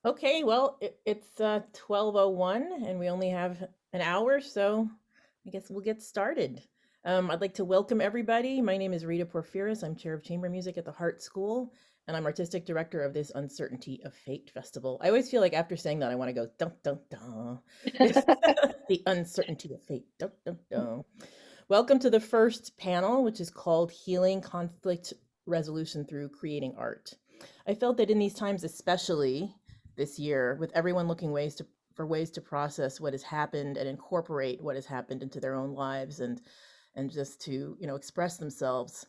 Okay, well, it's 12:01 and we only have an hour, so I guess we'll get started. I'd like to welcome everybody. My name is Rita Porphyris. I'm chair of chamber music at the Hart School, and I'm artistic director of this Uncertainty of Fate festival. I always feel like after saying that, I want to go dun dun dun. It's the Uncertainty of Fate. Dun dun dun. Welcome to the first panel, which is called Healing Conflict Resolution Through Creating Art. I felt that in these times, especially this year, with everyone looking for ways to process what has happened and incorporate what has happened into their own lives and just to express themselves,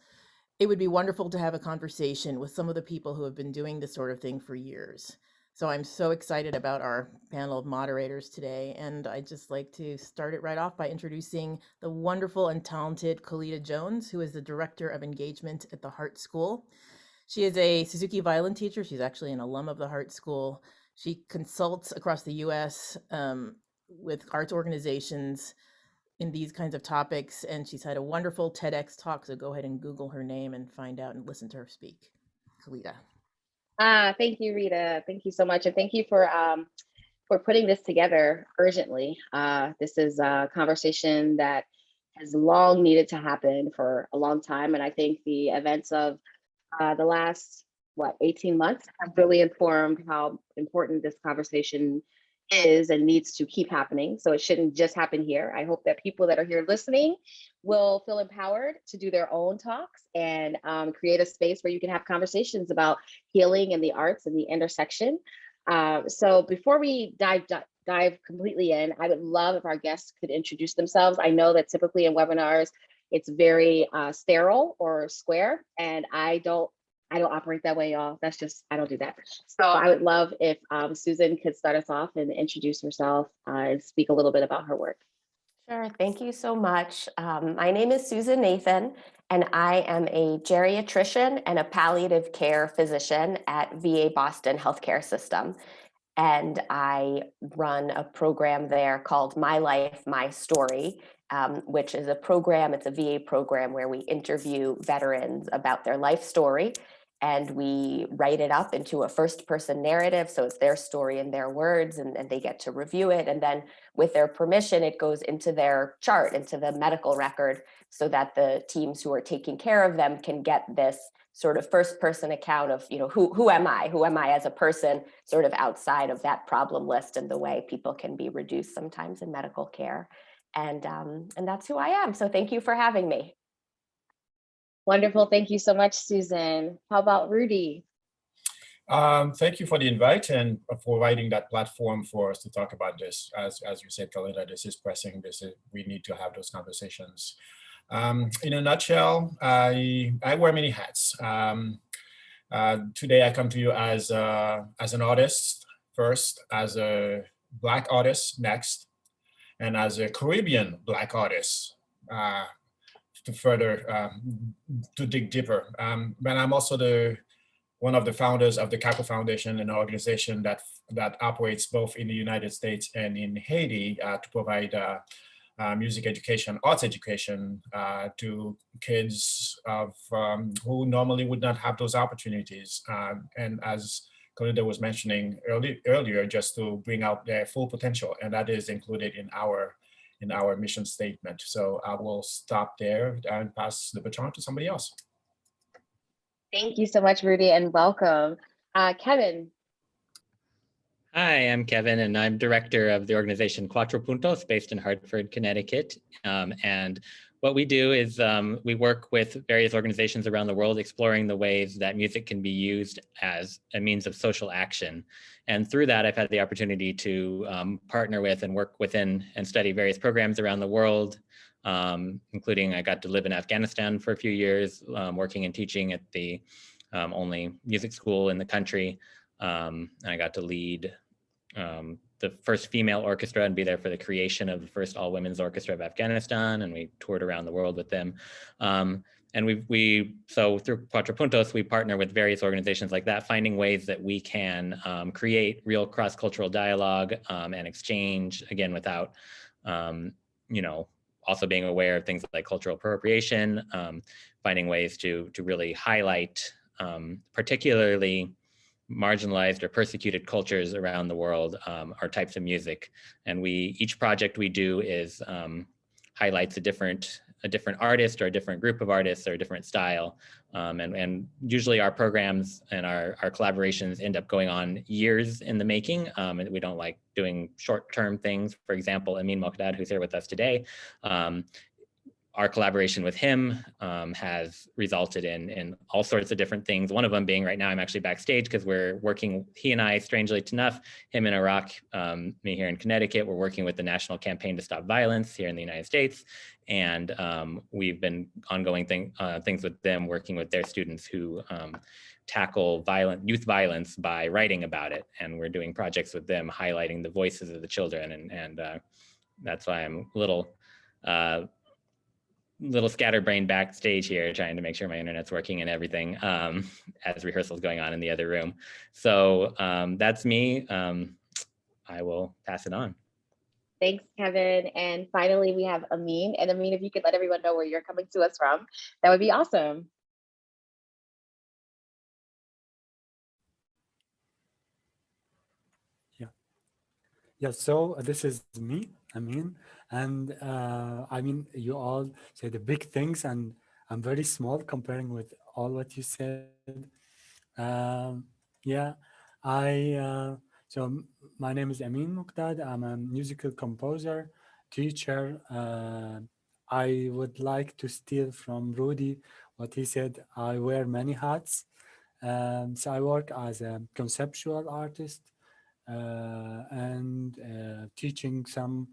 it would be wonderful to have a conversation with some of the people who have been doing this sort of thing for years. So I'm so excited about our panel of moderators today, and I'd just like to start it right off by introducing the wonderful and talented Colita Jones, who is the Director of Engagement at the Hart School. She is a Suzuki violin teacher. She's actually an alum of the Hart School. She consults across the US with arts organizations in these kinds of topics, and she's had a wonderful TEDx talk. So go ahead and Google her name and find out and listen to her speak. Kalita. Thank you, Rita. Thank you so much, and thank you for putting this together urgently. This is a conversation that has long needed to happen for a long time, and I think the events of the last 18 months have really informed how important this conversation is and needs to keep happening. So it shouldn't just happen here. I hope that people that are here listening will feel empowered to do their own talks and create a space where you can have conversations about healing and the arts and the intersection. So before we dive completely in, I would love if our guests could introduce themselves. I know that typically in webinars, it's very sterile or square, and I don't operate that way, y'all. That's just, I don't do that. So I would love if Susan could start us off and introduce herself and speak a little bit about her work. Sure, thank you so much. My name is Susan Nathan, and I am a geriatrician and a palliative care physician at VA Boston Healthcare System. And I run a program there called My Life, My Story, which is a program, it's a VA program where we interview veterans about their life story, and we write it up into a first person narrative. So it's their story in their words, and they get to review it. And then with their permission, it goes into their chart, into the medical record, so that the teams who are taking care of them can get this sort of first person account of, who am I as a person, sort of outside of that problem list and the way people can be reduced sometimes in medical care. And that's who I am. So thank you for having me. Wonderful. Thank you so much, Susan. How about Rudy? Thank you for the invite and for providing that platform for us to talk about this. As you said, Kalita, this is pressing. We need to have those conversations. In a nutshell, I wear many hats. Today I come to you as an artist first, as a Black artist next, and as a Caribbean Black artist to further to dig deeper. But I'm also one of the founders of the CACO Foundation, an organization that operates both in the United States and in Haiti to provide music education, arts education to kids who normally would not have those opportunities. And as Colinda was mentioning earlier, just to bring out their full potential, and that is included in our mission statement. So I will stop there and pass the baton to somebody else. Thank you so much, Rudy, and welcome. Kevin. Hi, I'm Kevin, and I'm director of the organization Cuatro Puntos, based in Hartford, Connecticut. And what we do is we work with various organizations around the world, exploring the ways that music can be used as a means of social action. And through that, I've had the opportunity to partner with and work within and study various programs around the world, including I got to live in Afghanistan for a few years, working and teaching at the only music school in the country. And I got to lead the first female orchestra and be there for the creation of the first all-women's orchestra of Afghanistan, and we toured around the world with them. And so through Cuatro Puntos, we partner with various organizations like that, finding ways that we can create real cross-cultural dialogue and exchange, again, without, also being aware of things like cultural appropriation, finding ways to really highlight particularly marginalized or persecuted cultures around the world, or types of music. And each project we do is highlights a different artist or a different group of artists or a different style. And usually our programs and our collaborations end up going on years in the making. And we don't like doing short-term things. For example, Amin Moqdad, who's here with us today, our collaboration with him has resulted in all sorts of different things. One of them being right now, I'm actually backstage because we're working, he and I, strangely enough, him in Iraq, me here in Connecticut, we're working with the National Campaign to Stop Violence here in the United States. And we've been ongoing things with them, working with their students who tackle youth violence by writing about it. And we're doing projects with them, highlighting the voices of the children. And that's why I'm a little scatterbrained backstage here, trying to make sure my internet's working and everything as rehearsal's going on in the other room. So that's me. I will pass it on. Thanks, Kevin. And finally, we have Amin. And Amin, if you could let everyone know where you're coming to us from, that would be awesome. Yeah, so this is me, Amin, and I mean, you all say the big things, and I'm very small comparing with all what you said. Yeah, my name is Amin Moqdad. I'm a musical composer, teacher. I would like to steal from Rudy what he said. I wear many hats. So I work as a conceptual artist, and teaching some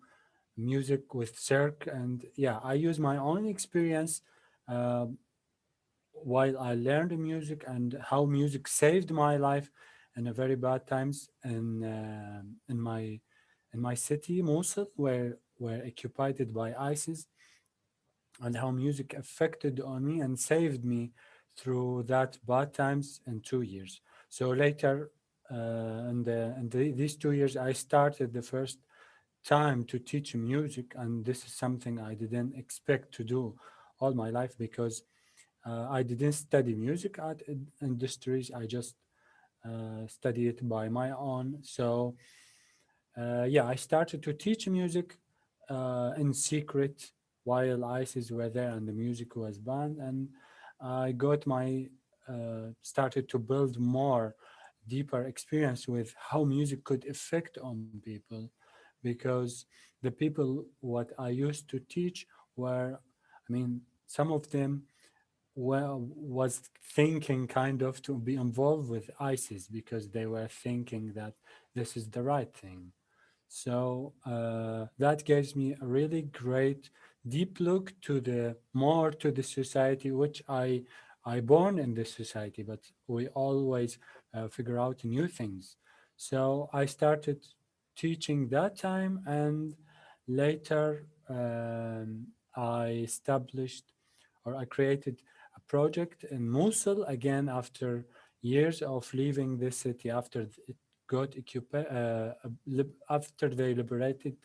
music with Cirque. And yeah, I use my own experience while I learned music and how music saved my life in a very bad times in my city, Mosul, where were occupied by ISIS, and how music affected on me and saved me through that bad times in 2 years. So later, these 2 years, I started the first time to teach music, and this is something I didn't expect to do all my life because I didn't study music at industries. I just study it by my own. So yeah, I started to teach music in secret while ISIS were there and the music was banned. And I got started to build more deeper experience with how music could affect on people, because the people what I used to teach were, I mean, some of them was thinking kind of to be involved with ISIS because they were thinking that this is the right thing. So that gives me a really great deep look to the society, which I born in this society, but we always figure out new things. So I started teaching that time, and later I established, or I created a project in Mosul again after years of leaving this city, after it got occupied, after they liberated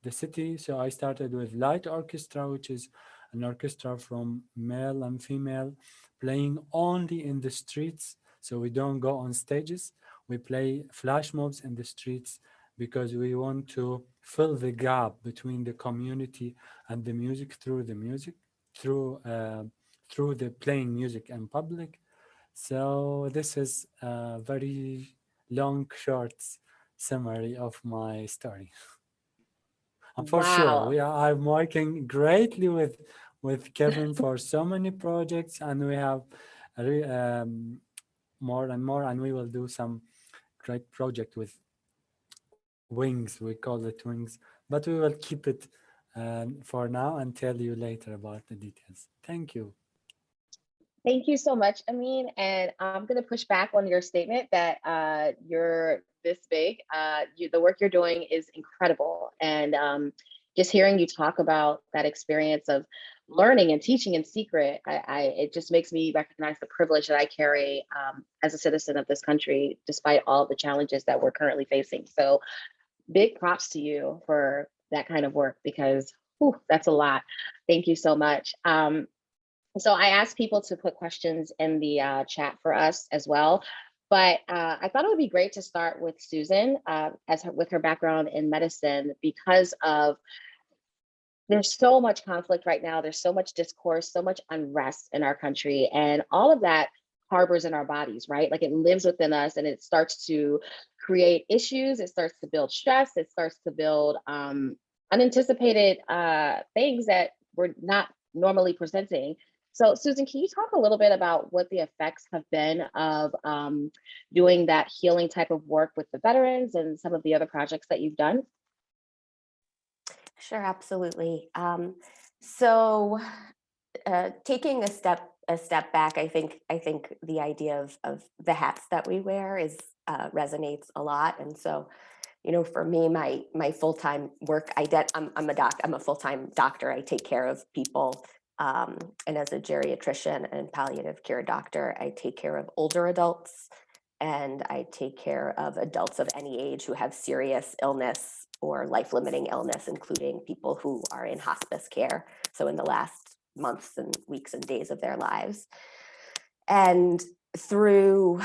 the city. So I started with light orchestra, which is an orchestra from male and female, playing only in the streets. So we don't go on stages. We play flash mobs in the streets because we want to fill the gap between the community and the music through the music, through the playing music in public. So this is a very long, short summary of my story. And for sure, Wow. I'm working greatly with Kevin for so many projects, and we have more and more, and we will do some great project with Wings. We call it Wings, but we will keep it for now and tell you later about the details. Thank you. Thank you so much, Amin. And I'm going to push back on your statement that you're this big. The work you're doing is incredible. And just hearing you talk about that experience of learning and teaching in secret, it just makes me recognize the privilege that I carry as a citizen of this country, despite all the challenges that we're currently facing. So big props to you for that kind of work, because whew, that's a lot. Thank you so much. So I asked people to put questions in the chat for us as well, But I thought it would be great to start with Susan with her background in medicine, because of there's so much conflict right now. There's so much discourse, so much unrest in our country, and all of that harbors in our bodies, right? Like it lives within us, and it starts to create issues. It starts to build stress. It starts to build unanticipated things that we're not normally presenting. So Susan, can you talk a little bit about what the effects have been of doing that healing type of work with the veterans and some of the other projects that you've done? Sure, absolutely. So taking a step back, I think the idea of the hats that we wear is resonates a lot. And so, for me, my full-time work, I'm a full-time doctor. I take care of people, and as a geriatrician and palliative care doctor, I take care of older adults, and I take care of adults of any age who have serious illness or life-limiting illness, including people who are in hospice care. So in the last months and weeks and days of their lives. And through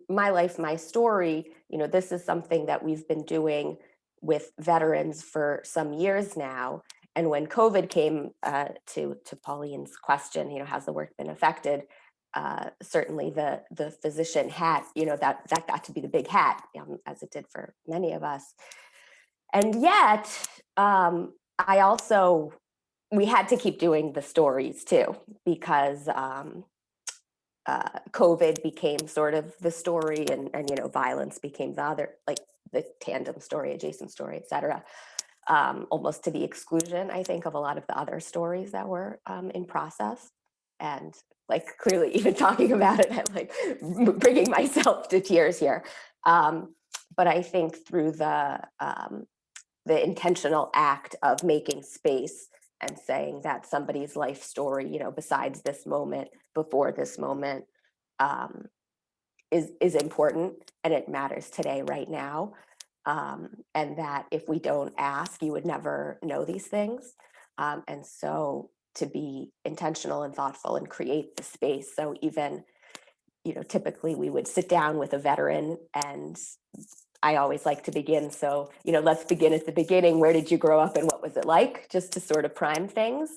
my life, my story, this is something that we've been doing with veterans for some years now. And when COVID came, to Pauline's question, has the work been affected? Certainly the physician hat, that got to be the big hat, as it did for many of us. And yet, we had to keep doing the stories too, because COVID became sort of the story, and violence became the other, like the tandem story, adjacent story, et cetera, almost to the exclusion, I think, of a lot of the other stories that were in process. And like clearly, even talking about it, I'm like bringing myself to tears here. But I think through the intentional act of making space and saying that somebody's life story, besides this moment, before this moment, is important, and it matters today, right now. And that if we don't ask, you would never know these things. And so to be intentional and thoughtful and create the space. So even, typically we would sit down with a veteran, and I always like to begin. So, let's begin at the beginning. Where did you grow up and what was it like? Just to sort of prime things.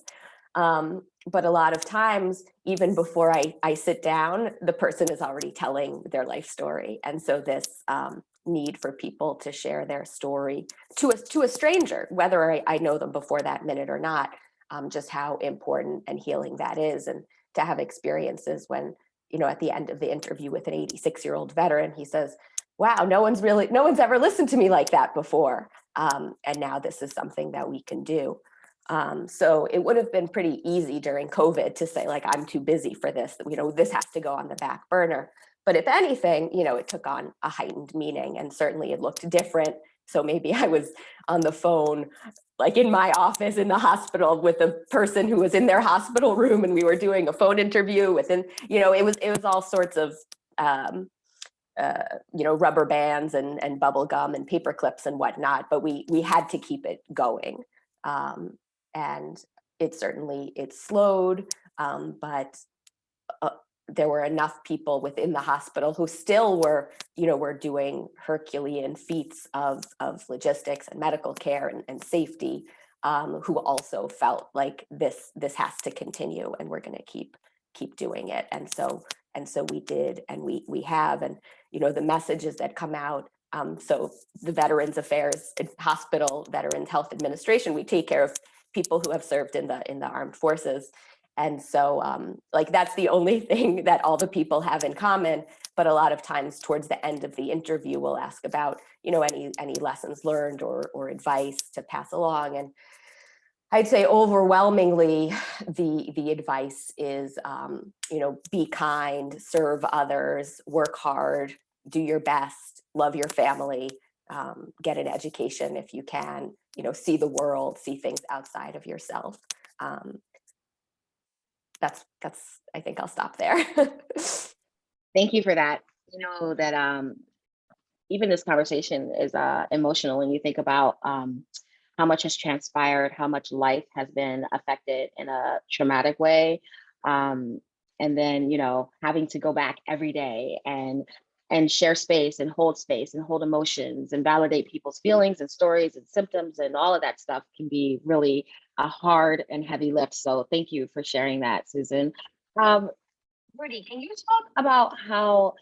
But a lot of times, even before I sit down, the person is already telling their life story. And so this need for people to share their story to a stranger, whether I know them before that minute or not, just how important and healing that is. And to have experiences when, at the end of the interview with an 86-year-old veteran, he says, wow, no one's ever listened to me like that before. And now this is something that we can do. So it would have been pretty easy during COVID to say, like, I'm too busy for this, this has to go on the back burner. But if anything, it took on a heightened meaning, and certainly it looked different. So maybe I was on the phone, like in my office in the hospital, with a person who was in their hospital room, and we were doing a phone interview within, it was all sorts of, rubber bands and bubble gum and paper clips and whatnot, but we had to keep it going. And it slowed, but there were enough people within the hospital who still were doing Herculean feats of logistics and medical care and safety, who also felt like this has to continue, and we're going to keep doing it. And so we did, and we have, and the messages that come out. So the Veterans Affairs Hospital, Veterans Health Administration, we take care of people who have served in the armed forces. And so like that's the only thing that all the people have in common. But a lot of times towards the end of the interview, we'll ask about, any lessons learned or advice to pass along. And I'd say overwhelmingly, the advice is, be kind, serve others, work hard, do your best, love your family, get an education if you can, see the world, see things outside of yourself. That's I think I'll stop there. Thank you for that. That even this conversation is emotional when you think about how much has transpired, how much life has been affected in a traumatic way. and then, you know, having to go back every day and share space and hold emotions and validate people's feelings and stories and symptoms and all of that stuff can be really a hard and heavy lift. So thank you for sharing that, Susan. Rudy, can you talk about how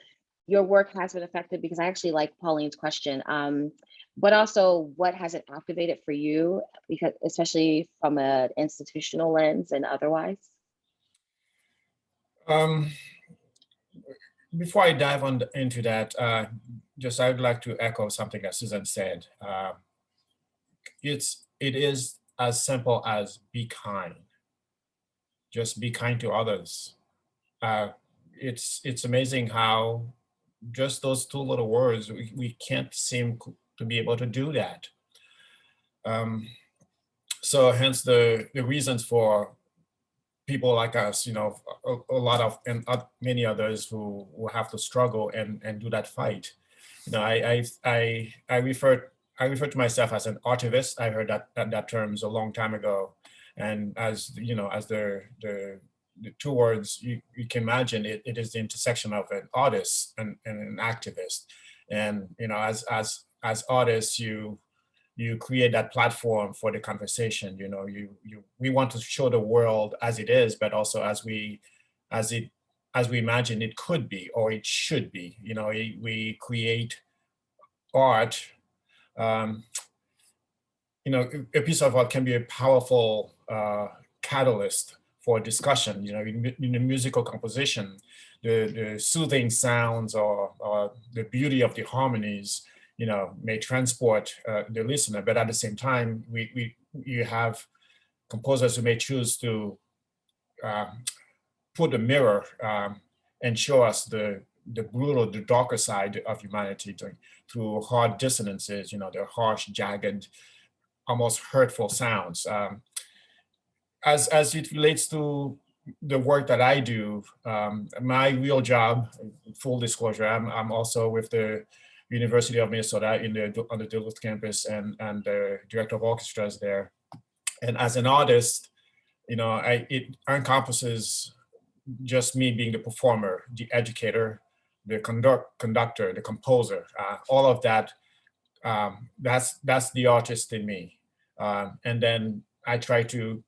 your work has been affected? Because I actually like Pauline's question, but also what has it activated for you? Because especially from an institutional lens and otherwise. Um, Before I dive into that, I would like to echo something that Susan said. It is as simple as be kind. Just be kind to others. It's amazing how just those two little words, we can't seem to be able to do that. So hence the reasons for people like us, you know, a lot of and many others who have to struggle and do that fight. You know, I refer to myself as an artivist. I heard that terms a long time ago, and as you know, as the two words you can imagine, it is the intersection of an artist and an activist. And you know, as artists, you create that platform for the conversation. You know, we want to show the world as it is, but also as we imagine it could be or it should be. You know, we create art. You know, a piece of art can be a powerful catalyst for discussion. You know, in the musical composition, the soothing sounds or the beauty of the harmonies, you know, may transport the listener, but at the same time, you have composers who may choose to put a mirror and show us the brutal, the darker side of humanity through hard dissonances, you know, the harsh, jagged, almost hurtful sounds. As it relates to the work that I do, my real job, full disclosure, I'm also with the University of Minnesota on the Duluth campus and the director of orchestras there. And as an artist, you know, it encompasses just me being the performer, the educator, the conductor, the composer, all of that. That's the artist in me. And then I try to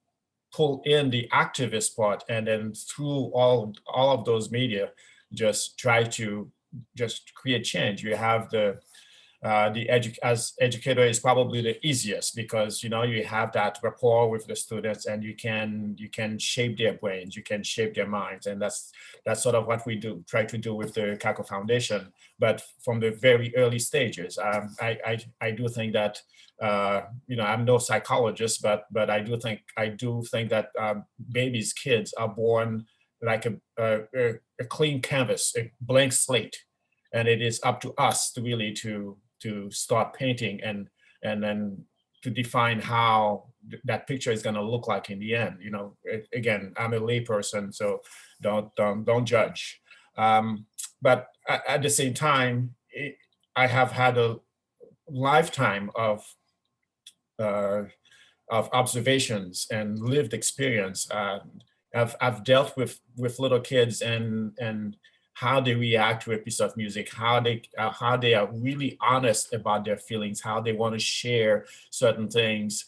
pull in the activist part, and then through all of those media, just try to just create change. You have as educator is probably the easiest, because you know you have that rapport with the students, and you can shape their brains, you can shape their minds, and that's sort of what we try to do with the Kako Foundation. But from the very early stages, I do think that you know, I'm no psychologist, but I do think that babies, kids are born like a clean canvas, a blank slate, and it is up to us to really to start painting and then to define how that picture is going to look like in the end. You know, again, I'm a layperson, so don't judge. But at the same time, I have had a lifetime of observations and lived experience. I've dealt with little kids and how they react to a piece of music, how they are really honest about their feelings, how they want to share certain things.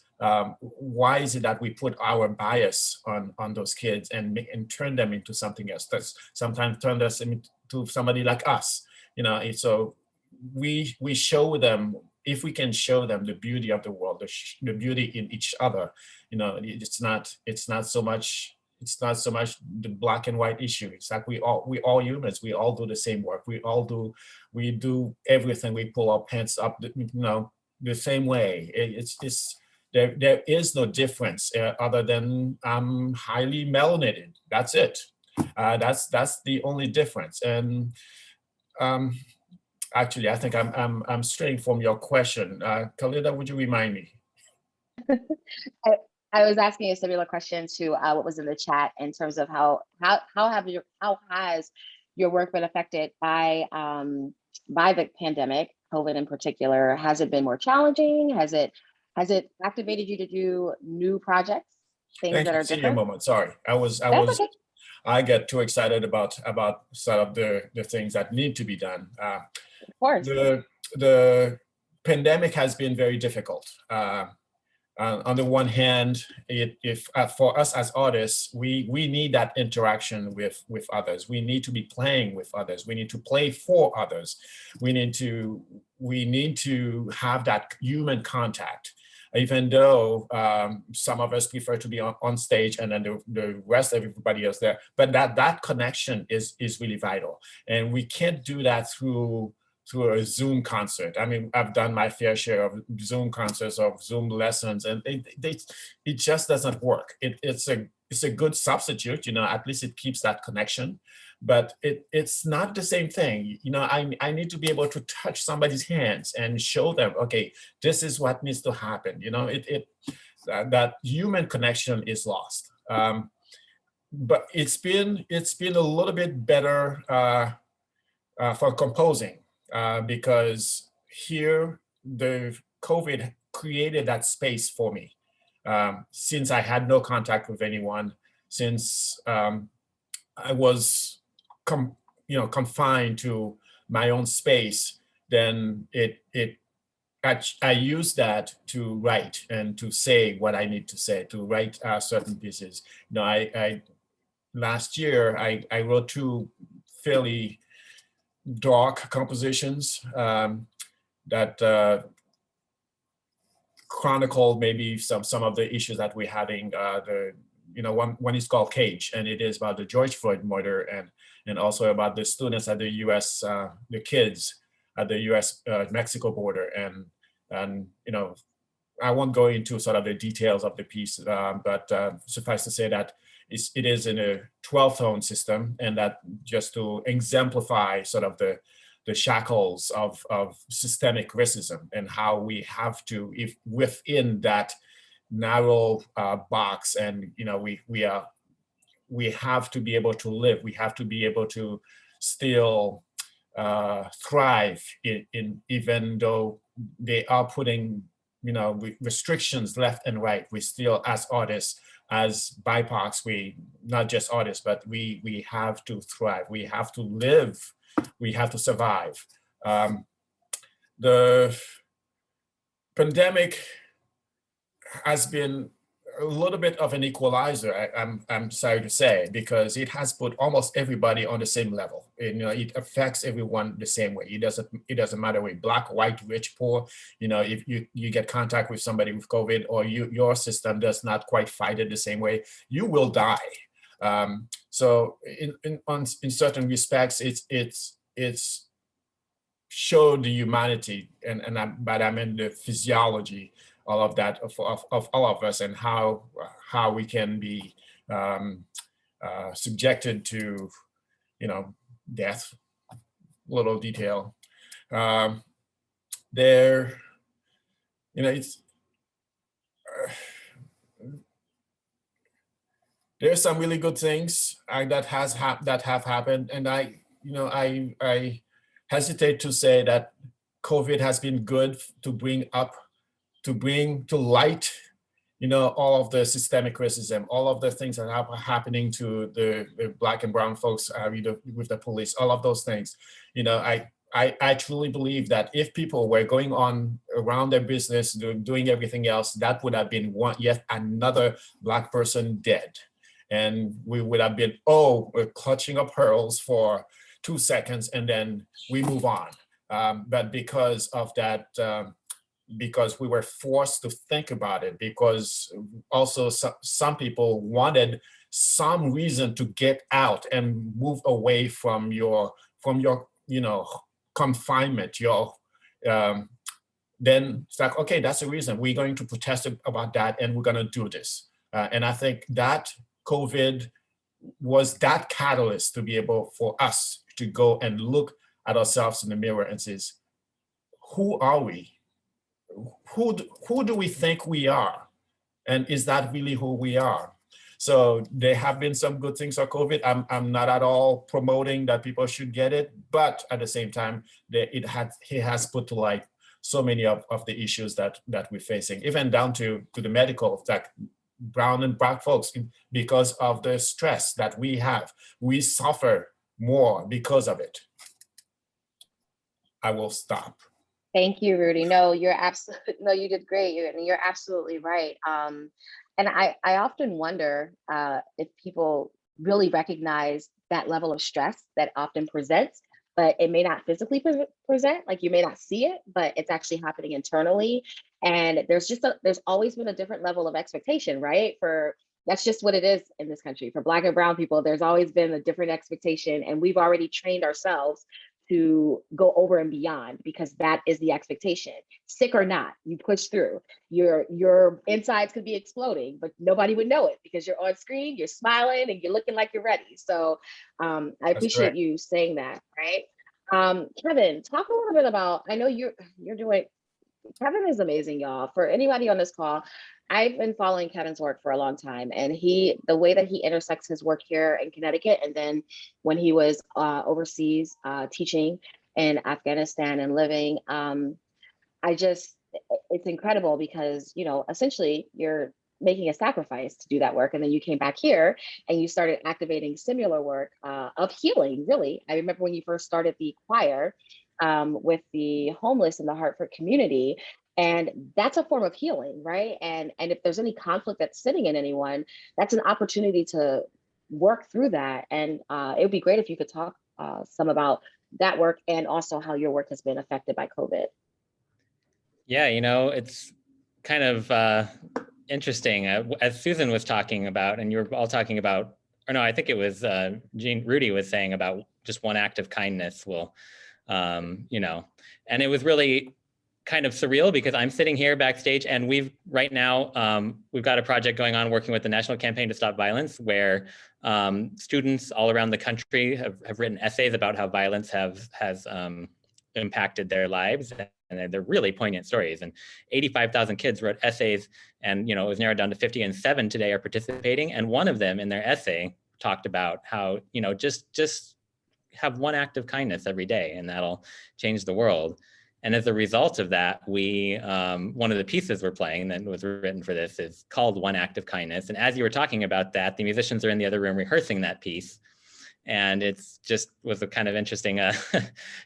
Why is it that we put our bias on those kids and turn them into something else? That's sometimes turn us into somebody like us. You know, so we show them, if we can show them the beauty of the world, the beauty in each other. You know, it's not so much the black and white issue. It's like we all humans. We all do the same work. We do everything. We pull our pants up, you know, the same way. There is no difference other than I'm highly melanated. That's it. That's the only difference. And actually, I think I'm straying from your question. Khalida, would you remind me? I was asking a similar question to what was in the chat in terms of how has your work been affected by the pandemic, COVID in particular? Has it been more challenging? Has it activated you to do new projects, things Thank that you. are Senior different? moment. Sorry, I was That's okay. I get too excited about sort of the things that need to be done. Of course. The pandemic has been very difficult. On the one hand, if for us as artists, we need that interaction with others. We need to be playing with others. We need to play for others. We need to have that human contact. Even though some of us prefer to be on stage and then the rest of everybody else there, but that connection is really vital, and we can't do that through a Zoom concert. I mean, I've done my fair share of Zoom concerts, of Zoom lessons, and it just doesn't work. It's a good substitute, at least it keeps that connection, but it's not the same thing. I need to be able to touch somebody's hands and show them, okay, this is what needs to happen. That human connection is lost. But it's been a little bit better for composing. Because here the COVID created that space for me. Since I had no contact with anyone, since I was confined to my own space, then I used that to write and to say what I need to say, to write certain pieces. Last year I wrote 2 fairly dark compositions that chronicle maybe some of the issues that we're having. One is called Cage, and it is about the George Floyd murder, and also about the students at the U.S. The kids at the U.S. Mexico border, and I won't go into sort of the details of the piece, but suffice to say that it is in a 12-tone system, and that just to exemplify sort of the shackles of systemic racism, and how we have to, if within that narrow box, and we have to be able to live, we have to be able to still thrive in even though they are putting restrictions left and right. We still, as artists, as BIPOCs, we, not just artists, but we have to thrive. We have to live. We have to survive. The pandemic has been a little bit of an equalizer, I'm sorry to say, because it has put almost everybody on the same level. It affects everyone the same way. It doesn't matter whether black, white, rich, poor. If you get contact with somebody with COVID, or your system does not quite fight it the same way, you will die. So in certain respects, it's showed the humanity, but I mean the physiology, all of that of all of us, and how we can be subjected to death. Little detail there, it's there's some really good things that have happened, and I hesitate to say that COVID has been good to bring to light, all of the systemic racism, all of the things that are happening to the Black and brown folks with the police, all of those things. I truly believe that if people were going on around their business, doing everything else, that would have been yet another Black person dead. And we would have been, we're clutching our pearls for 2 seconds and then we move on. But because of that, because we were forced to think about it, because also some people wanted some reason to get out and move away from your confinement, then it's like, okay, that's the reason we're going to protest about that, and we're going to do this. And I think that COVID was that catalyst to be able for us to go and look at ourselves in the mirror and says, who are we? Who do we think we are? And is that really who we are? So there have been some good things of COVID. I'm not at all promoting that people should get it, but at the same time, it has put to light so many of the issues that we're facing, even down to the medical, that brown and black folks because of the stress that we have. We suffer more because of it. I will stop. Thank you, Rudy. No, you're absolutely, no, you did great. You're absolutely right. And I often wonder if people really recognize that level of stress that often presents, but it may not physically present, like you may not see it, but it's actually happening internally. And there's always been a different level of expectation, right? That's just what it is in this country. For Black and brown people, there's always been a different expectation, and we've already trained ourselves to go over and beyond because that is the expectation. Sick or not, you push through. Your insides could be exploding, but nobody would know it because you're on screen, you're smiling, and you're looking like you're ready. So I appreciate you saying that, right? Kevin, talk a little bit about, I know you're doing, Kevin is amazing, y'all. For anybody on this call, I've been following Kevin's work for a long time, and the way that he intersects his work here in Connecticut, and then when he was overseas teaching in Afghanistan and living, it's incredible because, essentially you're making a sacrifice to do that work. And then you came back here and you started activating similar work of healing, really. I remember when you first started the choir with the homeless in the Hartford community. And that's a form of healing, right? And if there's any conflict that's sitting in anyone, that's an opportunity to work through that. And it would be great if you could talk some about that work and also how your work has been affected by COVID. Yeah, it's kind of interesting. As Susan was talking about, and you were all talking about, or no, I think it was Rudy was saying about just one act of kindness will, and it was really kind of surreal because I'm sitting here backstage and we've got a project going on working with the National Campaign to Stop Violence where students all around the country have written essays about how violence has impacted their lives. And they're really poignant stories. And 85,000 kids wrote essays, and it was narrowed down to 50, and 7 today are participating. And one of them in their essay talked about how, just have one act of kindness every day, and that'll change the world. And as a result of that, we one of the pieces we're playing that was written for this is called One Act of Kindness. And as you were talking about that, the musicians are in the other room rehearsing that piece. And it's just was a kind of interesting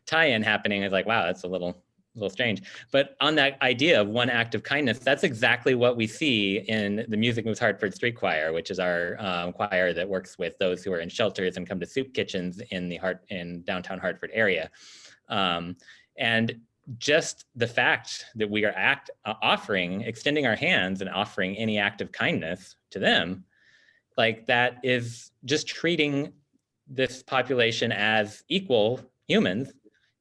tie-in happening. It's like, wow, that's a little strange. But on that idea of one act of kindness, that's exactly what we see in the Music Moves Hartford Street Choir, which is our choir that works with those who are in shelters and come to soup kitchens in downtown Hartford area. And just the fact that we are extending our hands and offering any act of kindness to them, like that is just treating this population as equal humans.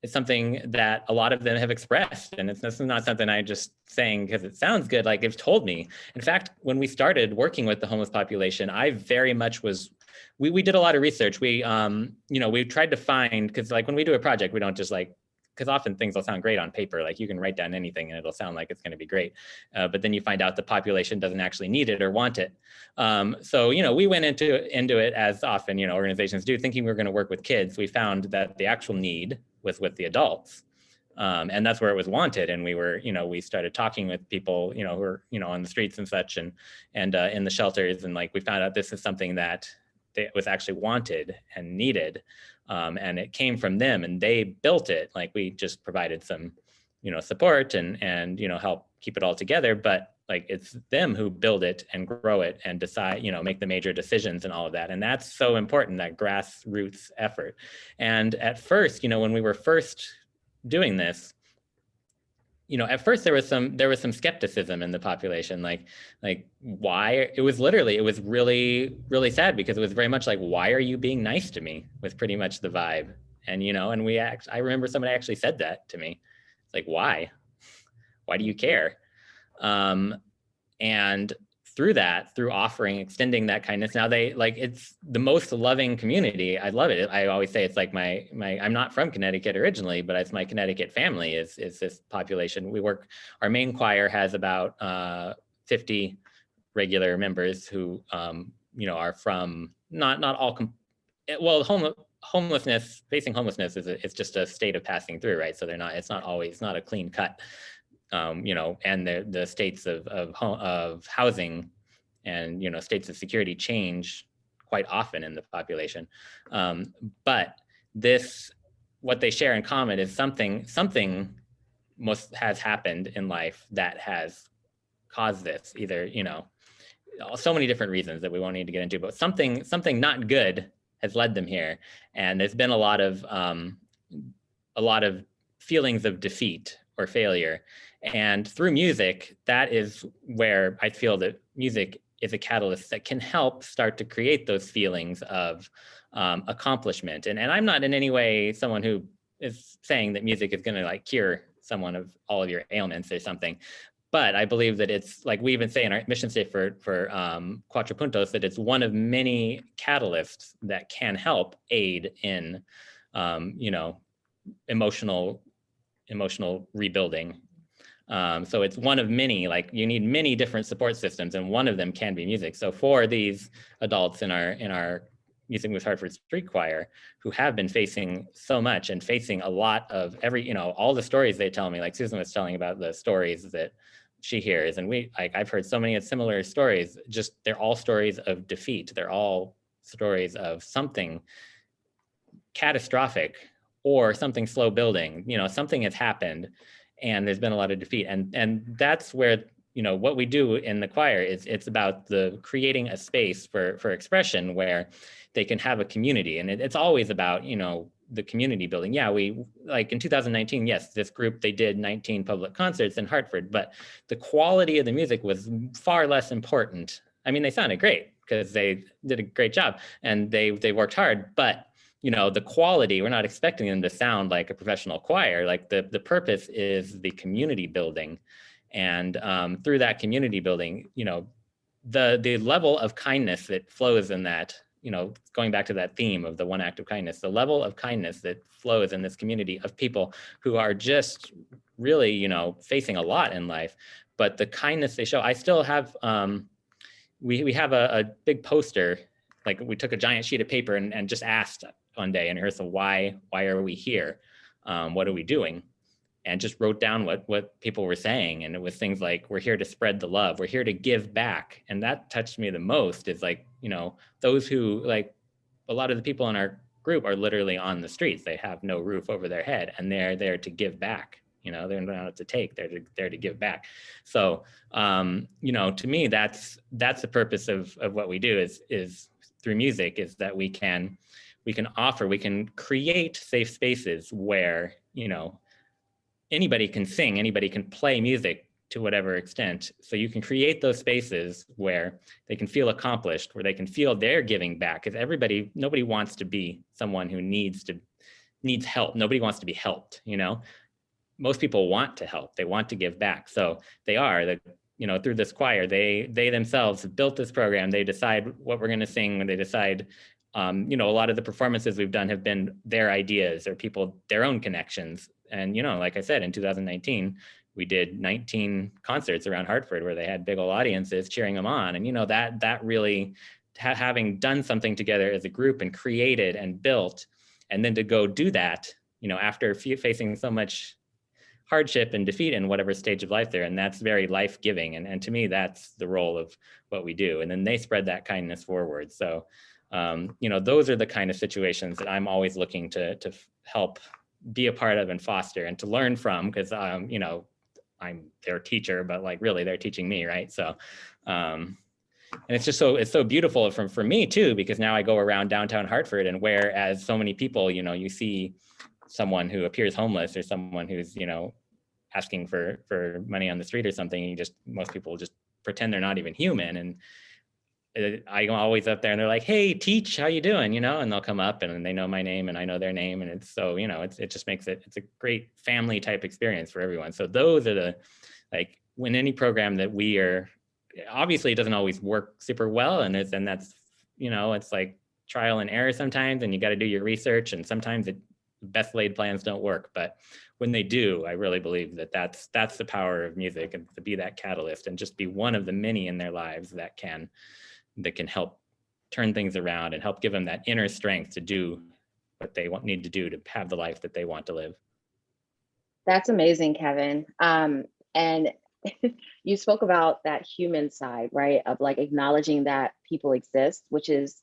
It's something that a lot of them have expressed. And this is not something I'm just saying because it sounds good, like they've told me. In fact, when we started working with the homeless population, I very much we did a lot of research. We tried to find, because like when we do a project, we don't just because often things will sound great on paper, like you can write down anything and it'll sound like it's going to be great. But then you find out the population doesn't actually need it or want it. So, we went into it as often, organizations do, thinking we were going to work with kids. We found that the actual need was with the adults. And that's where it was wanted. And we were, we started talking with people, who were, on the streets and such and in the shelters. And we found out this is something that was actually wanted and needed. And it came from them and they built it. We just provided some, support and help keep it all together. But it's them who build it and grow it and decide, make the major decisions and all of that. And that's so important, that grassroots effort. And at first, when we were first doing this, at first there was some skepticism in the population, like why? It was really, really sad because it was very much like, why are you being nice to me? Was pretty much the vibe. And, I remember somebody actually said that to me. It's like, why? Why do you care? And through offering, extending that kindness, now it's the most loving community. I love it. I always say it's like I'm not from Connecticut originally, but it's my Connecticut family is this population. Our main choir has about 50 regular members who, are from not all, homelessness, facing homelessness it's just a state of passing through, right? So it's not a clean cut. And the states of housing and states of security change quite often in the population. But what they share in common is something has happened in life that has caused this, either, so many different reasons that we won't need to get into, but something not good has led them here. And there's been a lot of feelings of defeat or failure. And through music, that is where I feel that music is a catalyst that can help start to create those feelings of accomplishment. And I'm not in any way someone who is saying that music is going to like cure someone of all of your ailments or something. But I believe that it's, like we even say in our mission statement for Cuatro Puntos, that it's one of many catalysts that can help aid in, emotional rebuilding. So it's one of many, like you need many different support systems, and one of them can be music. So for these adults in our Music Moves Hartford Street Choir, who have been facing so much and facing a lot of all the stories they tell me, like Susan was telling about the stories that she hears, and I've heard so many similar stories, just they're all stories of defeat. They're all stories of something catastrophic or something slow building, something has happened and there's been a lot of defeat. And that's where, what we do in the choir is it's about creating a space for expression where they can have a community. And it's always about, the community building. Yeah, we, like in 2019, yes, this group, they did 19 public concerts in Hartford, but the quality of the music was far less important. I mean, they sounded great because they did a great job and they worked hard, but the quality, we're not expecting them to sound like a professional choir. Like the purpose is the community building. And through that community building, the level of kindness that flows in that, going back to that theme of the one act of kindness, the level of kindness that flows in this community of people who are just really, facing a lot in life, but the kindness they show. I still have, we have a big poster, like we took a giant sheet of paper and just asked one day in rehearsal, why are we here? What are we doing? And just wrote down what people were saying. And it was things like, we're here to spread the love. We're here to give back. And that touched me the most, is like, those who, like, a lot of the people in our group are literally on the streets. They have no roof over their head and they're there to give back. They're not to take, they're there to give back. So, to me, that's the purpose of what we do is through music, is that we can create safe spaces where, anybody can sing, anybody can play music to whatever extent. So you can create those spaces where they can feel accomplished, where they can feel they're giving back. Because nobody wants to be someone who needs help. Nobody wants to be helped, Most people want to help. They want to give back. So they are, through this choir, they themselves have built this program. They decide what we're going to sing when they decide. A lot of the performances we've done have been their ideas or their own connections. And, like I said, in 2019, we did 19 concerts around Hartford where they had big old audiences cheering them on. And, that really, having done something together as a group and created and built, and then to go do that, after facing so much hardship and defeat in whatever stage of life they're in, that's very life-giving. And to me, that's the role of what we do. And then they spread that kindness forward. So, those are the kind of situations that I'm always looking to help be a part of and foster and to learn from, because, I'm their teacher, but like really they're teaching me, right? So, and it's so beautiful for me too, because now I go around downtown Hartford, and whereas so many people, you see someone who appears homeless or someone who's, asking for money on the street or something, most people just pretend they're not even human. And I'm always up there and they're like, hey, Teach, how you doing? And they'll come up and they know my name and I know their name. And it's so, it just makes it's a great family type experience for everyone. So those are when any program that we are, obviously it doesn't always work super well. And that's, it's like trial and error sometimes, and you got to do your research, and sometimes best laid plans don't work. But when they do, I really believe that's the power of music, and to be that catalyst and just be one of the many in their lives that can help turn things around and help give them that inner strength to do what they need to do to have the life that they want to live. That's amazing, Kevin. And you spoke about that human side, right? Of like acknowledging that people exist, which is,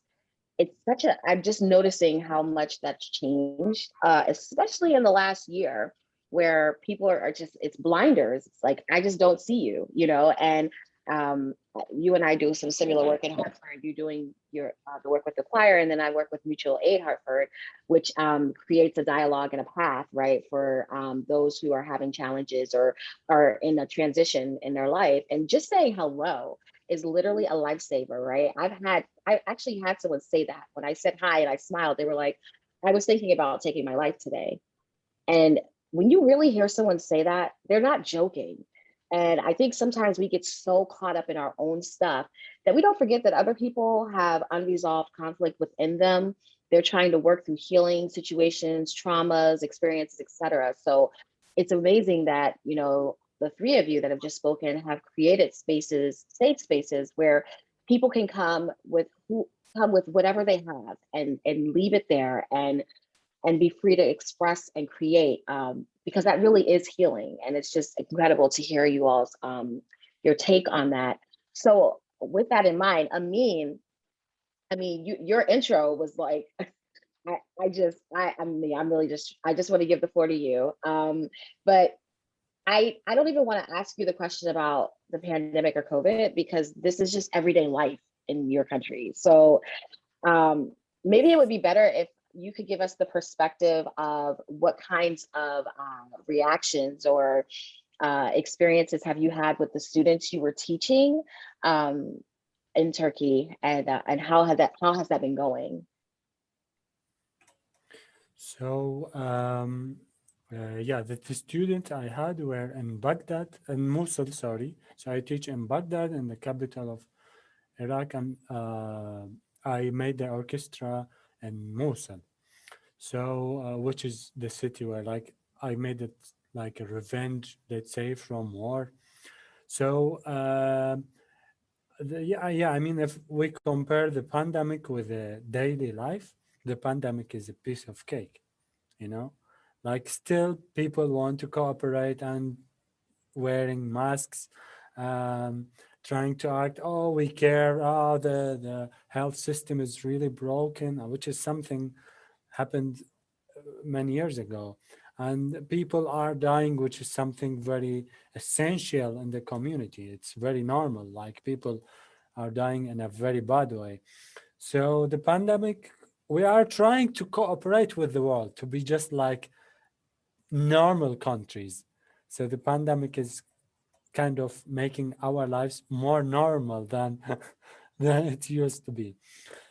it's such a, I'm just noticing how much that's changed, especially in the last year, where people are just, it's blinders. It's like, I just don't see you, you know? And you and I do some similar work in Hartford. You doing your the work with the choir, and then I work with Mutual Aid Hartford, which creates a dialogue and a path, right, for those who are having challenges or are in a transition in their life. And just saying hello is literally a lifesaver, right? I actually had someone say that when I said hi and I smiled, they were like, I was thinking about taking my life today. And when you really hear someone say that, they're not joking. And I think sometimes we get so caught up in our own stuff that we don't forget that other people have unresolved conflict within them. They're trying to work through healing situations, traumas, experiences, etc. So it's amazing that, you know, the three of you that have just spoken have created spaces, safe spaces where people can come with whatever they have and leave it there and be free to express and create, because that really is healing. And it's just incredible to hear you all's your take on that. So with that in mind, your intro was like, I just want to give the floor to you. But I don't even want to ask you the question about the pandemic or COVID, because this is just everyday life in your country. So maybe it would be better if you could give us the perspective of what kinds of reactions or experiences have you had with the students you were teaching in Turkey, and how has that been going? So yeah, the student I had were in Baghdad and Mosul, sorry. So I teach in Baghdad, in the capital of Iraq, and I made the orchestra in Mosul. So which is the city where like I made it like a revenge, let's say, from war. So yeah, I mean, if we compare the pandemic with the daily life, the pandemic is a piece of cake, you know, like still people want to cooperate and wearing masks, um, trying to act, oh, we care, oh, the health system is really broken, which is something happened many years ago. And people are dying, which is something very essential in the community. It's very normal, like people are dying in a very bad way. So the pandemic, we are trying to cooperate with the world to be just like normal countries. So the pandemic is kind of making our lives more normal than than it used to be.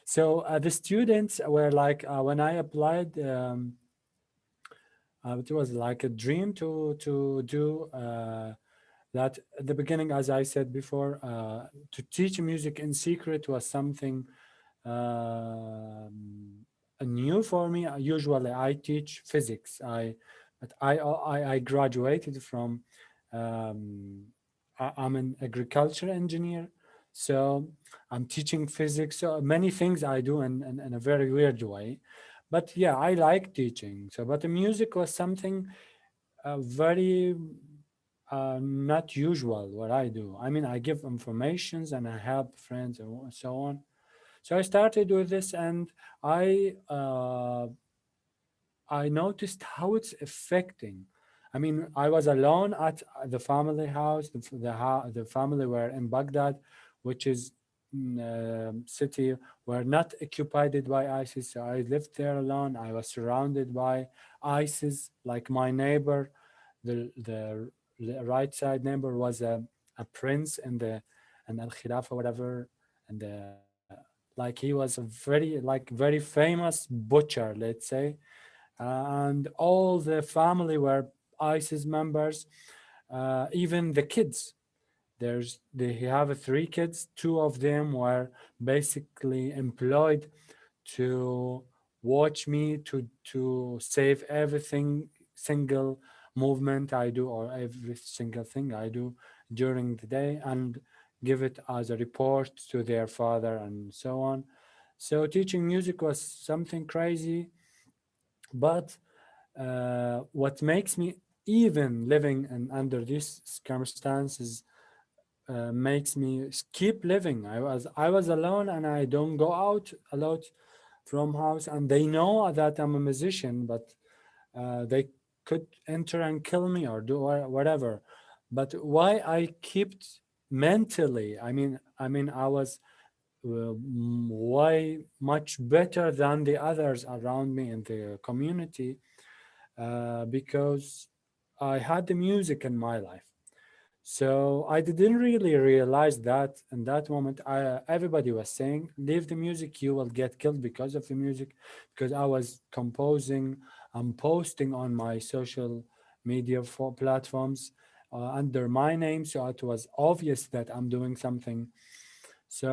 So the students were like, when I applied, it was like a dream to do that at the beginning, as I said before, to teach music in secret was something new for me. Usually, I teach physics. I graduated from. I'm an agriculture engineer, so I'm teaching physics. So many things I do in a very weird way, but yeah, I like teaching. So, but the music was something very not usual what I do. I mean, I give informations and I help friends and so on. So I started with this, and I noticed how it's affecting. I mean, I was alone at the family house. The family were in Baghdad, which is city were not occupied by ISIS. So I lived there alone. I was surrounded by ISIS. Like my neighbor, the right side neighbor was a prince in the and Al Khilafah, whatever, and like he was a very famous butcher, let's say, and all the family were ISIS members, even the kids. They have three kids. Two of them were basically employed to watch me to save everything single movement I do or every single thing I do during the day and give it as a report to their father and so on. So teaching music was something crazy, but what makes me even living and under these circumstances makes me keep living. I was alone, and I don't go out a lot from house, and they know that I'm a musician, but they could enter and kill me or do whatever. But why I kept mentally, I mean I was way much better than the others around me in the community, because I had the music in my life. So I didn't really realize that in that moment. Everybody was saying, "Leave the music, you will get killed because of the music," because I was composing and posting on my social media for platforms under my name, so it was obvious that I'm doing something. So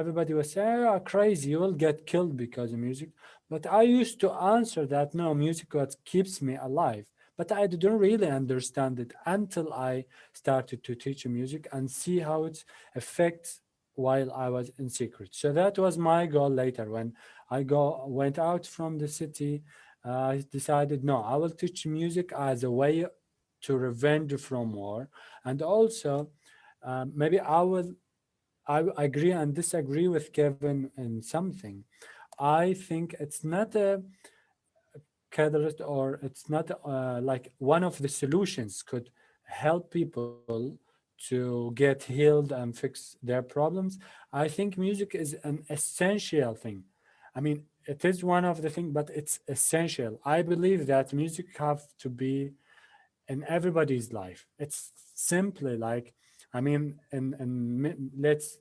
everybody was saying, "Oh, crazy, you will get killed because of music." But I used to answer that, no, music what keeps me alive. But I didn't really understand it until I started to teach music and see how it affects while I was in secret. So that was my goal later. When went out from the city, I decided, no, I will teach music as a way to revenge from war. And also, maybe I agree and disagree with Kevin in something. I think it's not a catalyst, or it's not like one of the solutions could help people to get healed and fix their problems. I think music is an essential thing. I mean, it is one of the things, but it's essential. I believe that music have to be in everybody's life. It's simply like, I mean, and let's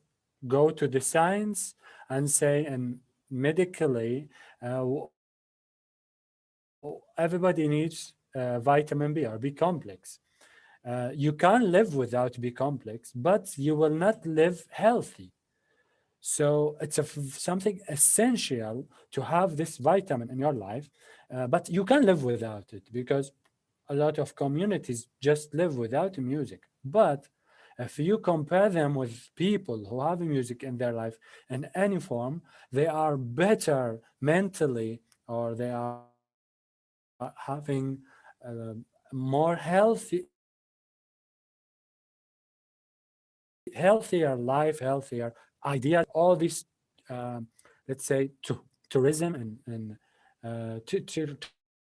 go to the science and say, and medically, everybody needs vitamin B or B complex. You can live without B complex, but you will not live healthy. So it's something essential to have this vitamin in your life, but you can live without it because a lot of communities just live without music. But if you compare them with people who have music in their life in any form, they are better mentally, or they are having more healthier life, healthier ideas. All this, let's say, tourism and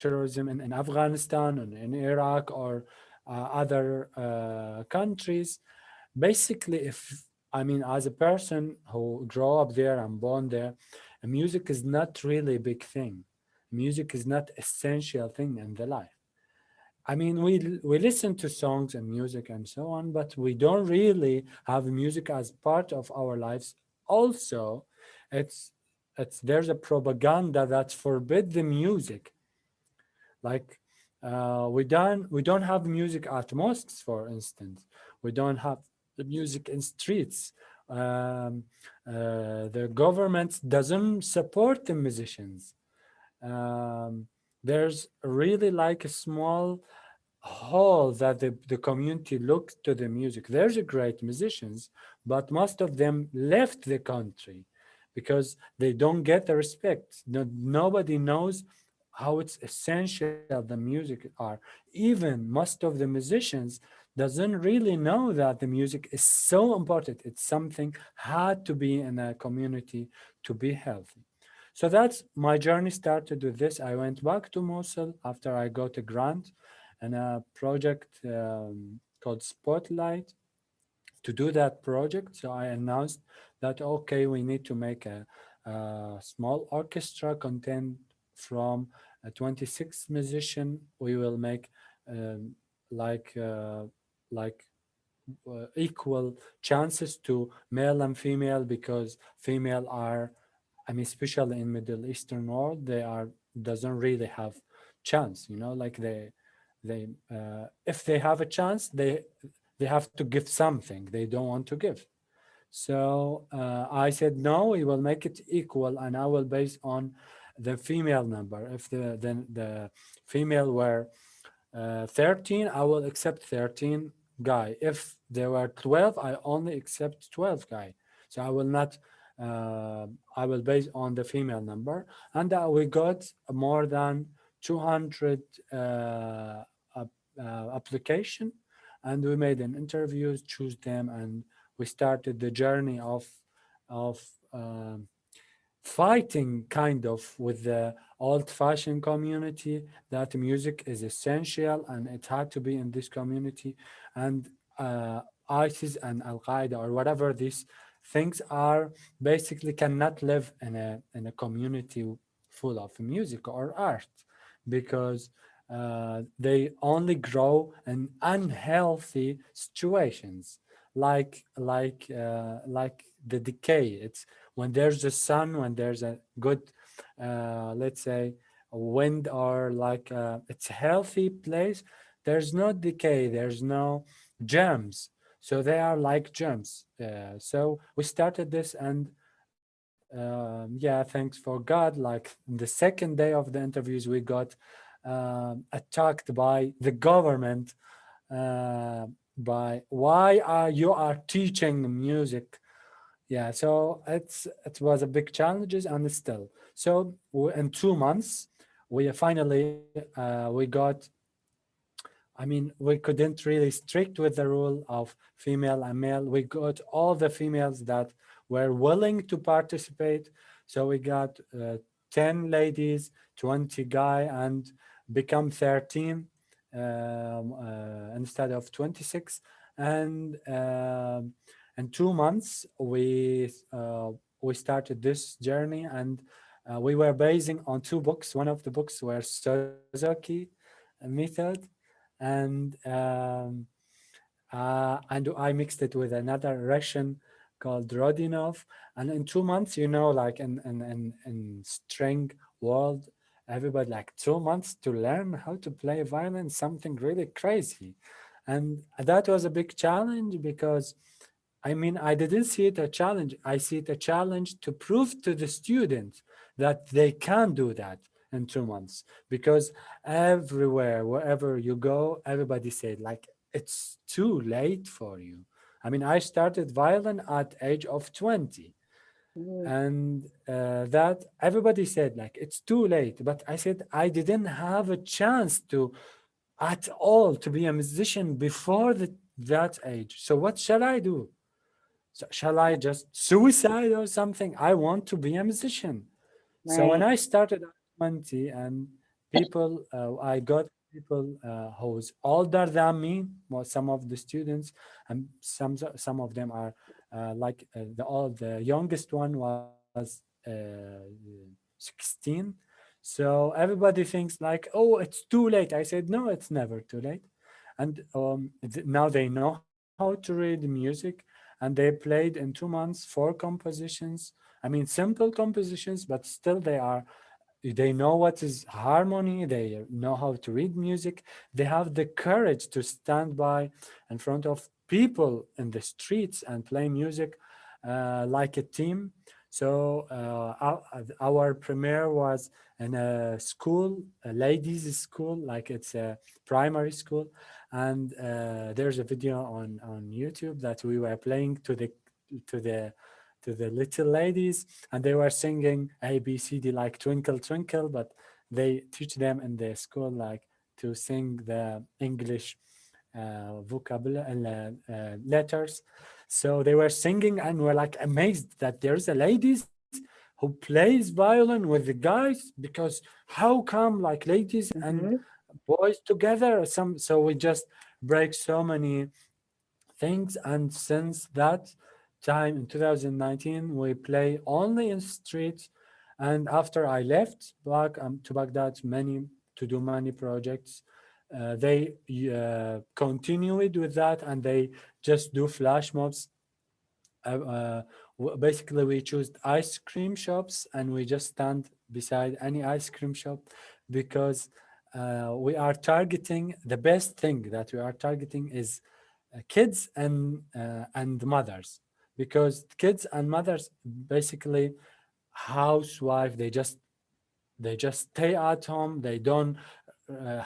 terrorism in Afghanistan and in Iraq or other countries. Basically, if I mean, as a person who grew up there and born there, music is not really a big thing. Music is not essential thing in the life. I mean, we listen to songs and music and so on, but we don't really have music as part of our lives. Also, it's there's a propaganda that forbid the music. Like we don't have music at mosques, for instance. We don't have the music in streets. The government doesn't support the musicians. There's really like a small hole that the community looks to the music. There's a great musicians, but most of them left the country because they don't get the respect. Nobody knows how it's essential the music are. Even most of the musicians doesn't really know that the music is so important. It's something had to be in a community to be healthy. So that's my journey started with this. I went back to Mosul after I got a grant and a project called Spotlight to do that project. So I announced that, okay, we need to make a small orchestra content from a 26 musician. We will make um, like uh, like equal chances to male and female, because female are, I mean, especially in Middle Eastern world, they are doesn't really have chance. Like they if they have a chance, they have to give something they don't want to give. So I said, no, we will make it equal, and I will base on the female number. If the female were 13, I will accept 13 guy. If there were 12, I only accept 12 guy. So I will not, I will base on the female number. And we got more than 200 application, and we made an interview, choose them, and we started the journey of um, fighting kind of with the old-fashioned community that music is essential and it had to be in this community, and ISIS and Al Qaeda or whatever these things are basically cannot live in a community full of music or art because they only grow in unhealthy situations like the decay. It's when there's a sun, when there's a good, let's say, a wind or like it's a healthy place, there's no decay, there's no germs. So they are like germs. So we started this, and yeah, thanks for God. Like the second day of the interviews, we got attacked by the government by why are you are teaching music. Yeah, so it was a big challenges, and still. So in 2 months, we finally we got. I mean, we couldn't really strict with the rule of female and male. We got all the females that were willing to participate. So we got 10 ladies, 20 guy, and become 13 instead of 26. And in 2 months, we started this journey, and we were basing on two books. One of the books were Suzuki method, and I mixed it with another Russian called Rodinov. And in 2 months, like in string world, everybody like 2 months to learn how to play violin, something really crazy. And that was a big challenge because I mean, I didn't see it a challenge. I see it a challenge to prove to the students that they can do that in 2 months, because everywhere, wherever you go, everybody said like, it's too late for you. I mean, I started violin at age of 20, Mm. and that everybody said like, it's too late. But I said, I didn't have a chance to at all to be a musician before that age. So what shall I do? So shall I just suicide or something? I want to be a musician. So when Right. I started at 20, and people, I got people who's older than me, well, some of the students, and some of them are like the youngest one was 16. So everybody thinks like, oh, it's too late. I said, no, it's never too late. And now they know how to read music, and they played in 2 months 4 compositions. I mean, simple compositions, but still they know what is harmony, they know how to read music, they have the courage to stand by in front of people in the streets and play music like a team. So our premiere was in a school, a ladies' school, like it's a primary school, and there's a video on YouTube that we were playing to the to the little ladies, and they were singing A B C D like Twinkle Twinkle, but they teach them in the school like to sing the English vocabulary and letters. So they were singing, and we're like amazed that there's a ladies who plays violin with the guys, because how come like ladies and Mhm. boys together? So we just break so many things, and since that time in 2019 we play only in streets. And after I left back to Baghdad to do many projects, they continued with that, and they just do flash mobs. Basically we choose ice cream shops, and we just stand beside any ice cream shop, because we are targeting, the best thing that we are targeting is kids and mothers, because kids and mothers basically housewife, they just stay at home, they don't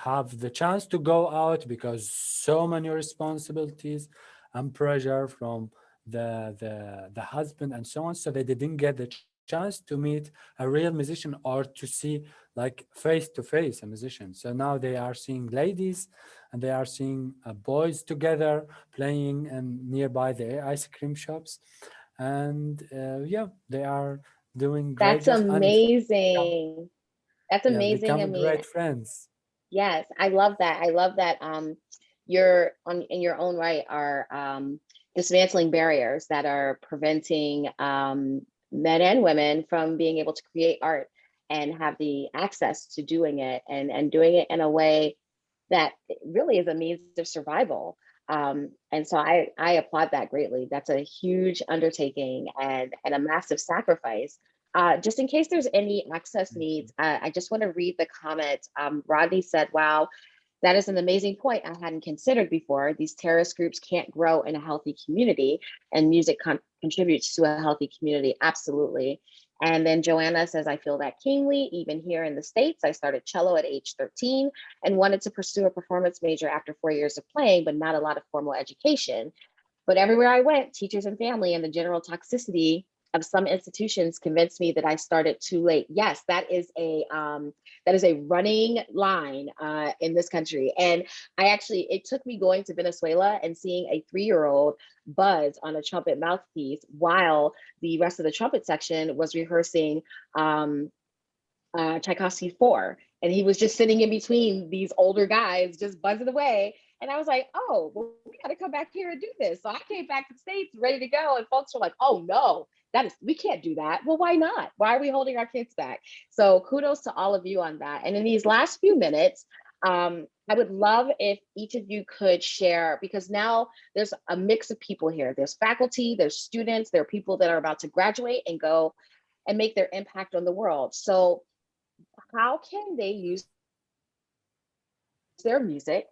have the chance to go out because so many responsibilities and pressure from the husband and so on, so they didn't get the chance chance to meet a real musician or to see like face to face a musician. So now they are seeing ladies and they are seeing boys together playing and nearby the ice cream shops. And yeah, they are doing great That's jobs and amazing. That's yeah, amazing. I become mean, great friends. yes, I love that. I love that you're on in your own right are dismantling barriers that are preventing men and women from being able to create art and have the access to doing it and doing it in a way that really is a means of survival. And so I applaud that greatly. That's a huge undertaking and a massive sacrifice. Just in case there's any access needs, I just want to read the comment. Rodney said, wow, that is an amazing point I hadn't considered before. These terrorist groups can't grow in a healthy community, and music contributes to a healthy community. Absolutely. And then Joanna says, I feel that keenly. Even here in the States, I started cello at age 13 and wanted to pursue a performance major after 4 years of playing, but not a lot of formal education. But everywhere I went, teachers and family and the general toxicity of some institutions convinced me that I started too late. Yes, that is a running line in this country. And it took me going to Venezuela and seeing a 3-year-old buzz on a trumpet mouthpiece while the rest of the trumpet section was rehearsing Tchaikovsky 4. And he was just sitting in between these older guys, just buzzing away. And I was like, oh, well, we got to come back here and do this. So I came back to the States ready to go. And folks were like, oh, no, we can't do that. Well, why not? Why are we holding our kids back? So kudos to all of you on that. And in these last few minutes, I would love if each of you could share, because now there's a mix of people here. There's faculty, there's students, there are people that are about to graduate and go and make their impact on the world. So how can they use their music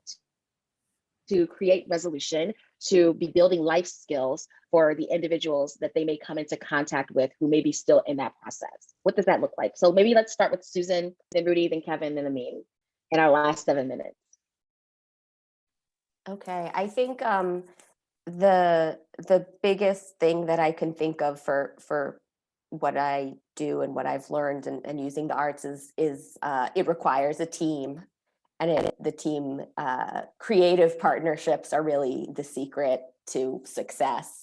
to create resolution, to be building life skills for the individuals that they may come into contact with who may be still in that process? What does that look like? So maybe let's start with Susan, then Rudy, then Kevin, then Amin in our last 7 minutes. Okay, I think the biggest thing that I can think of for what I do and what I've learned and using the arts is it requires a team, and the team creative partnerships are really the secret to success.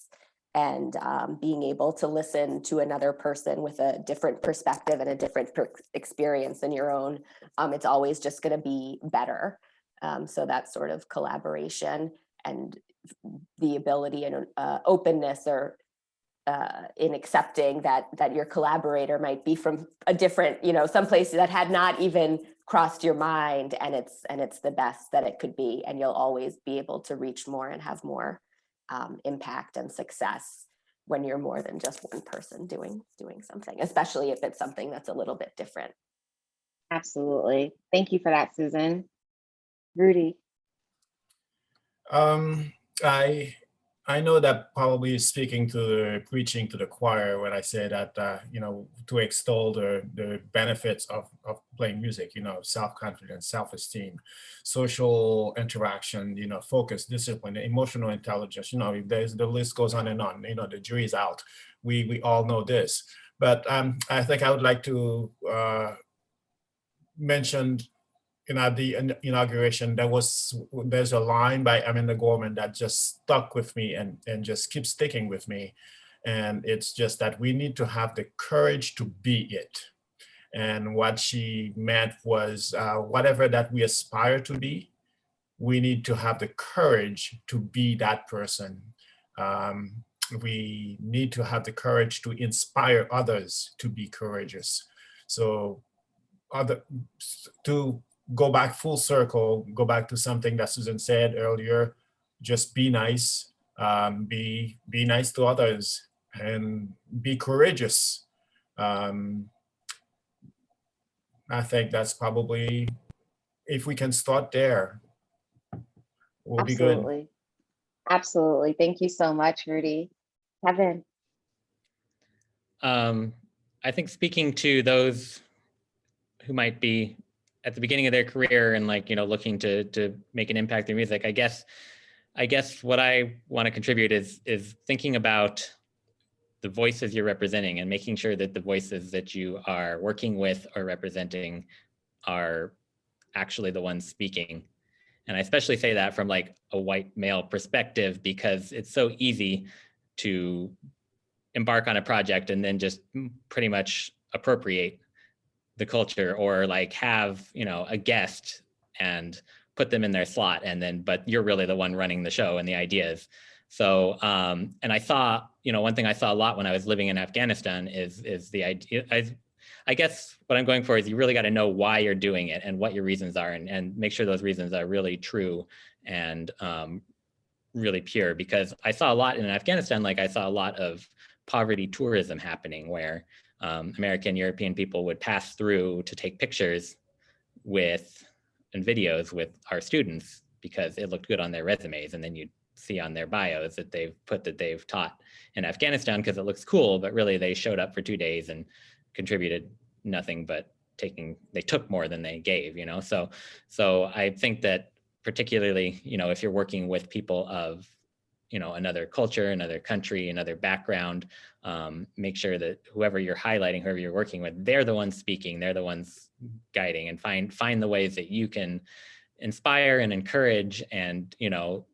And being able to listen to another person with a different perspective and a different experience than your own, it's always just going to be better. So that sort of collaboration and the ability and openness or in accepting that your collaborator might be from a different, some place that had not even crossed your mind, and it's the best that it could be, and you'll always be able to reach more and have more impact and success when you're more than just one person doing something, especially if it's something that's a little bit different. Absolutely. Thank you for that, Susan. Rudy. I know that probably preaching to the choir when I say that, to extol the benefits of playing music, self-confidence, self-esteem, social interaction, focus, discipline, emotional intelligence, the list goes on and on, the jury's out. We all know this, but I think I would like to mention at the inauguration, there's a line by Amanda Gorman that just stuck with me and just keeps sticking with me. And it's just that we need to have the courage to be it. And what she meant was whatever that we aspire to be, we need to have the courage to be that person. We need to have the courage to inspire others to be courageous. So to go back full circle, go back to something that Susan said earlier, just be nice, be nice to others, and be courageous. I think that's probably, if we can start there, we'll be good. Absolutely. Absolutely. Thank you so much, Rudy. Kevin. I think speaking to those who might be at the beginning of their career and looking to make an impact through music, I guess what I want to contribute is thinking about the voices you're representing and making sure that the voices that you are working with or representing are actually the ones speaking. And I especially say that from like a white male perspective, because it's so easy to embark on a project and then just pretty much appropriate the culture, or like have, you know, a guest and put them in their slot, and then, but you're really the one running the show and the ideas. So, and I saw, you know, one thing I saw a lot when I was living in Afghanistan is the idea, I guess what I'm going for is you really got to know why you're doing it and what your reasons are, and make sure those reasons are really true and really pure. Because I saw a lot in Afghanistan, like I saw a lot of poverty tourism happening where American, European people would pass through to take pictures with and videos with our students because it looked good on their resumes. And then you'd see on their bios that they've put that they've taught in Afghanistan because it looks cool, but really they showed up for 2 days and contributed nothing but they took more than they gave, you know? So I think that particularly, you know, if you're working with people of, you know, another culture, another country, another background, make sure that whoever you're highlighting, whoever you're working with, they're the ones speaking, they're the ones guiding, and find the ways that you can inspire and encourage and, you know,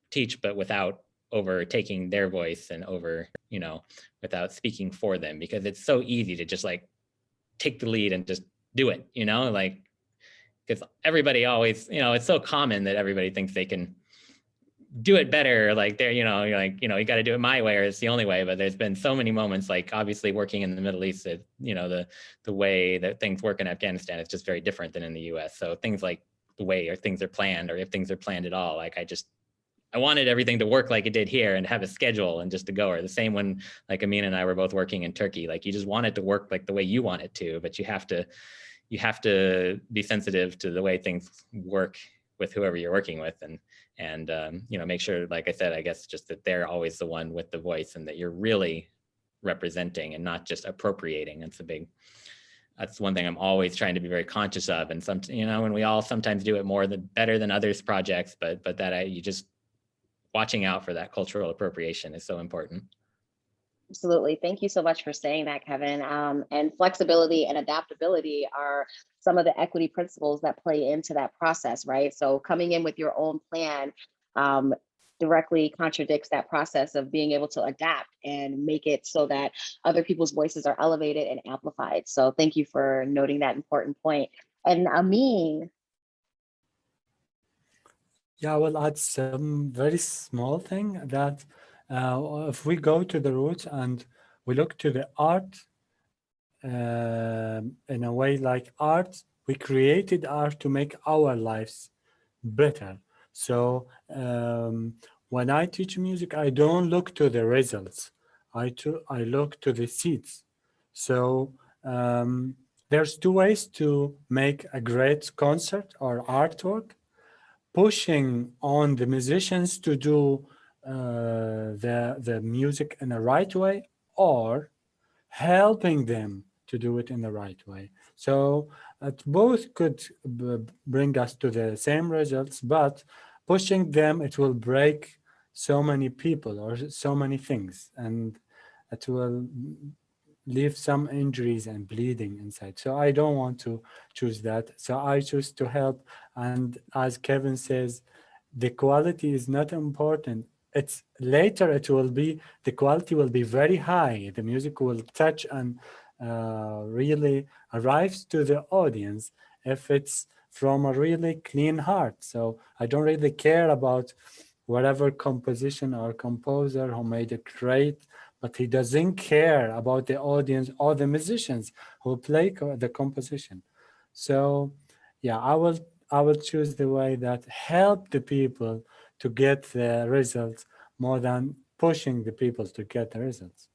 teach, but without overtaking their voice and you know, without speaking for them, because it's so easy to just like take the lead and just do it, you know, like, because everybody always, you know, it's so common that everybody thinks they can do it better, like they're, you know, you're like, you know, you got to do it my way or it's the only way. But there's been so many moments, like obviously working in the Middle East, that, you know, the way that things work in Afghanistan is just very different than in the US. So things like the way or things are planned, or if things are planned at all, like I wanted everything to work like it did here and have a schedule and just to go. Or the same when like Amin and I were both working in Turkey, like you just want it to work like the way you want it to, but you have to be sensitive to the way things work with whoever you're working with, and you know, make sure, like I said, I guess just that they're always the one with the voice and that you're really representing and not just appropriating. That's one thing I'm always trying to be very conscious of. And some, you know, and we all sometimes do it better than others projects, but you just watching out for that cultural appropriation is so important. Absolutely. Thank you so much for saying that, Kevin. And flexibility and adaptability are some of the equity principles that play into that process, right? So coming in with your own plan directly contradicts that process of being able to adapt and make it so that other people's voices are elevated and amplified. So thank you for noting that important point. And Amin. Yeah, I will add some very small thing that if we go to the roots and we look to the art in a way like art, we created art to make our lives better. So when I teach music, I don't look to the results. I look to the seeds. So there's two ways to make a great concert or artwork: pushing on the musicians to do the music in the right way, or helping them to do it in the right way. So both could bring us to the same results, but pushing them, it will break so many people or so many things, and it will leave some injuries and bleeding inside. So I don't want to choose that. So I choose to help. And as Kevin says, the quality is not important. It's later, the quality will be very high. The music will touch and really arrives to the audience if it's from a really clean heart. So I don't really care about whatever composition or composer who made it great, but he doesn't care about the audience or the musicians who play the composition. So yeah, I will choose the way that help the people to get the results more than pushing the people to get the results.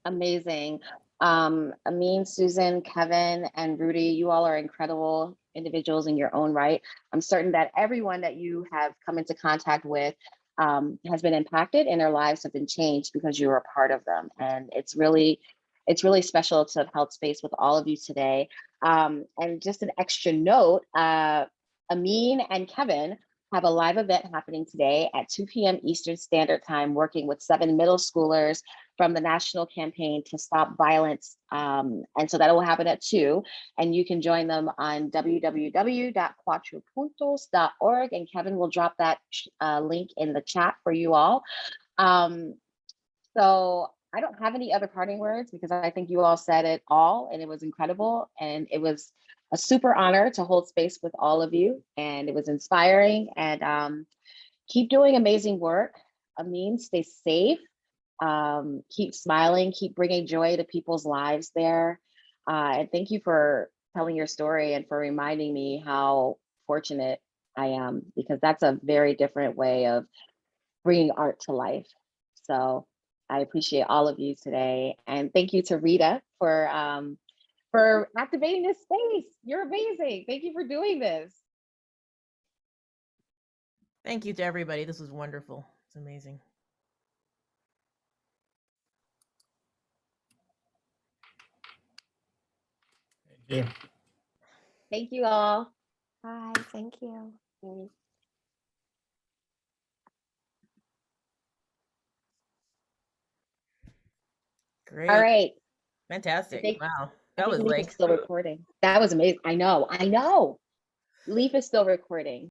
Amazing. Amin, Susan, Kevin, and Rudy, you all are incredible individuals in your own right. I'm certain that everyone that you have come into contact with has been impacted and their lives have been changed because you were a part of them. And it's really special to have held space with all of you today. And just an extra note, Amin and Kevin have a live event happening today at 2 p.m. Eastern Standard Time, working with 7 middle schoolers from the National Campaign to Stop Violence. And so that will happen at 2. And you can join them on www.cuatropuntos.org. And Kevin will drop that link in the chat for you all. So I don't have any other parting words because I think you all said it all and it was incredible. And it was a super honor to hold space with all of you. And it was inspiring, and keep doing amazing work. Amin, stay safe. Keep smiling, keep bringing joy to people's lives there. And thank you for telling your story and for reminding me how fortunate I am, because that's a very different way of bringing art to life. So I appreciate all of you today. And thank you to Rita for activating this space. You're amazing. Thank you for doing this. Thank you to everybody. This was wonderful. It's amazing. Thank you. Thank you all. Bye. Thank you. Great. All right. Fantastic. think- Wow. I That think was Leaf like is still recording. That was amazing. I know. Leaf is still recording.